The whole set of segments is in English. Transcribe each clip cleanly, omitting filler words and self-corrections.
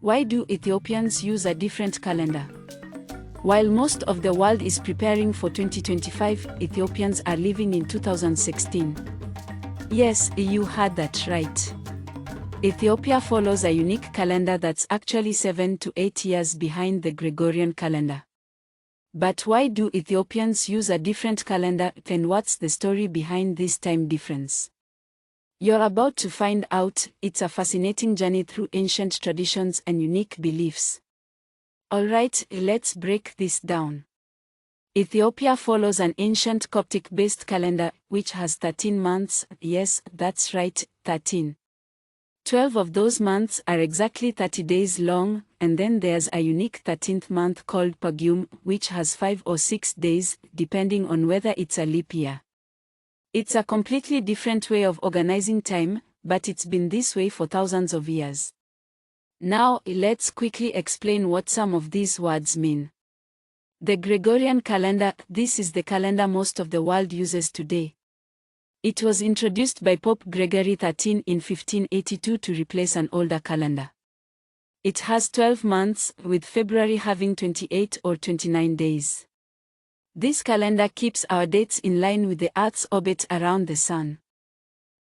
Why do Ethiopians use a different calendar? While most of the world is preparing for 2025, Ethiopians are living in 2016. Yes, you heard that right. Ethiopia follows a unique calendar that's actually 7 to 8 years behind the Gregorian calendar. But why do Ethiopians use a different calendar, and what's the story behind this time difference? You're about to find out. It's a fascinating journey through ancient traditions and unique beliefs. Alright, let's break this down. Ethiopia follows an ancient Coptic-based calendar, which has 13 months. Yes, that's right, 13. 12 of those months are exactly 30 days long, and then there's a unique 13th month called Pagium, which has 5 or 6 days, depending on whether it's a leap year. It's a completely different way of organizing time, but it's been this way for thousands of years. Now, let's quickly explain what some of these words mean. The Gregorian calendar. This is the calendar most of the world uses today. It was introduced by Pope Gregory XIII in 1582 to replace an older calendar. It has 12 months, with February having 28 or 29 days. This calendar keeps our dates in line with the Earth's orbit around the Sun.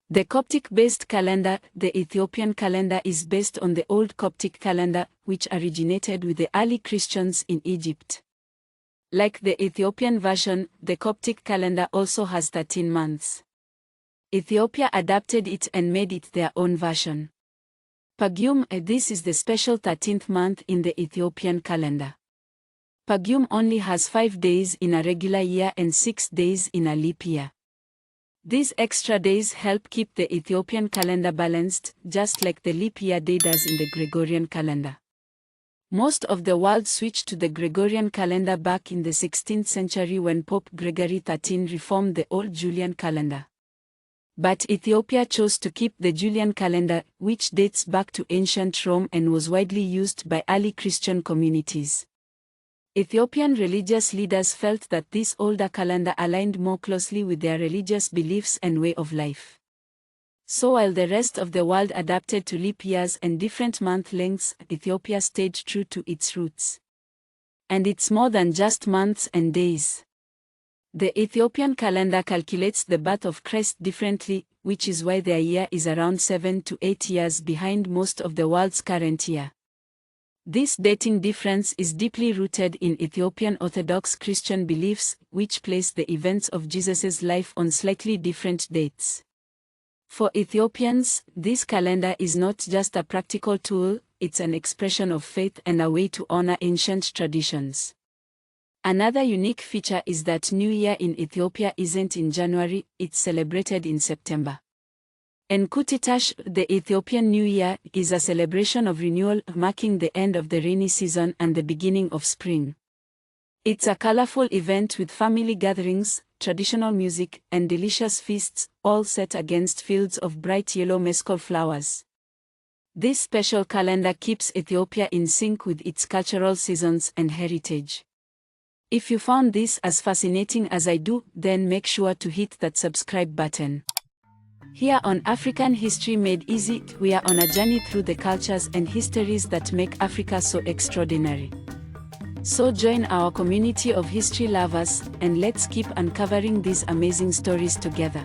The Coptic-based calendar, the Ethiopian calendar, is based on the old Coptic calendar, which originated with the early Christians in Egypt. Like the Ethiopian version, the Coptic calendar also has 13 months. Ethiopia adapted it and made it their own version. Pagium. This is the special 13th month in the Ethiopian calendar. Pagium only has 5 days in a regular year and 6 days in a leap year. These extra days help keep the Ethiopian calendar balanced, just like the leap year day does in the Gregorian calendar. Most of the world switched to the Gregorian calendar back in the 16th century when Pope Gregory XIII reformed the old Julian calendar. But Ethiopia chose to keep the Julian calendar, which dates back to ancient Rome and was widely used by early Christian communities. Ethiopian religious leaders felt that this older calendar aligned more closely with their religious beliefs and way of life. So while the rest of the world adapted to leap years and different month lengths, Ethiopia stayed true to its roots. And it's more than just months and days. The Ethiopian calendar calculates the birth of Christ differently, which is why their year is around 7 to 8 years behind most of the world's current year. This dating difference is deeply rooted in Ethiopian Orthodox Christian beliefs, which place the events of Jesus' life on slightly different dates. For Ethiopians, this calendar is not just a practical tool, it's an expression of faith and a way to honor ancient traditions. Another unique feature is that New Year in Ethiopia isn't in January, it's celebrated in September. Enkutitash, the Ethiopian New Year, is a celebration of renewal, marking the end of the rainy season and the beginning of spring. It's a colorful event with family gatherings, traditional music, and delicious feasts, all set against fields of bright yellow mescal flowers. This special calendar keeps Ethiopia in sync with its cultural seasons and heritage. If you found this as fascinating as I do, then make sure to hit that subscribe button. Here on African History Made Easy, we are on a journey through the cultures and histories that make Africa so extraordinary. So join our community of history lovers, and let's keep uncovering these amazing stories together.